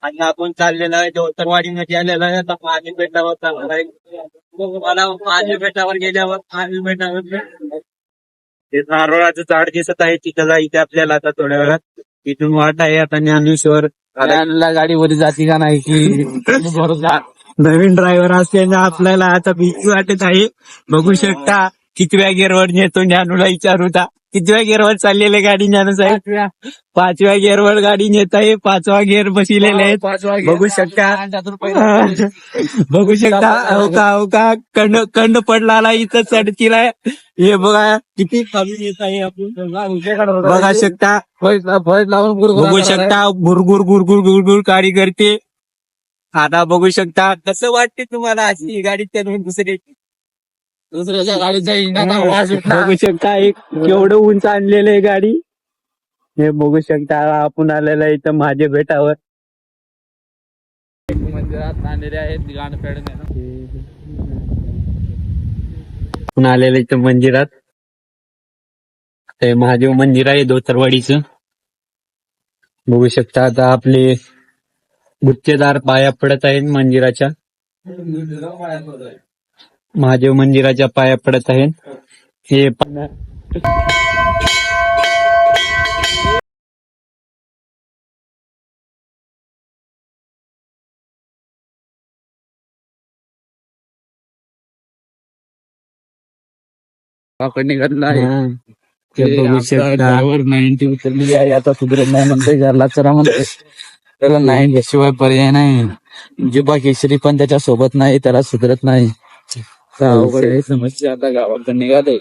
आणि आपण चाललेलो आहे धोतरवाडीमध्ये आलेलो आहे. आता पाणी बेटावर चालणार आहे. मला पाणी बेटावर गेल्यावर पाणी बेटावर ते नारळाचं झाड दिसत आहे, तिथं जायचं आपल्याला आता थोड्या वेळात. तिथून वाट आहे आता ज्ञानेश्वर गाडीवर जाती का नाही की भरोसा. नवीन ड्रायव्हर असल्याने आपल्याला आता भीती वाटत आहे. बघू शकता कितव्या गेअरवर नेतो ज्ञानूला विचारूता. कितव्या गेअरवर चाललेले गाडी ज्ञानू साहेब? 5व्या गेअरवर गाडी नेत आहे. 5वा गेअर बसलेले आहेत. बघू शकता बघू शकता. अवका कंड पडला इथं चढतीला. हे बघा किती कमी येत आहे. आपण बघा शकता. बघू शकता गुरगुर गुरगुर गुरगुर गाडी करते. आता बघू शकता. कसं वाटते तुम्हाला अशी गाडी त्यातून दुसऱ्याच्या गाडीत जाईल बघू शकता एक केवढं उंच आणलेलं आहे गाडी. हे बघू शकता आपण आलेलं आहे इथं माझ्या बेटावर. मंदिरात आणलेले आहेत गाणं पेडणे. आपण आलेलं इथं मंदिरात. ते महादेव मंदिर आहे धोतरवाडीचं. बघू शकता आता आपले गुत्तेदार पाया पडत आहेत मंदिराच्या. महादेव मंदिराच्या पाया पडत आहेत. हे निघाला आहे. ते बघू शकता. ड्रायव्हर 90 उतरलेली आहे. आता सुधरत नाही म्हणतोय, घरला चला म्हणतोय. त्याला नाही याशिवाय पर्याय नाही. जिबा केसरी पण त्याच्या सोबत नाही, त्याला सुधरत नाही. समस्या आता गावाकडे निघाले.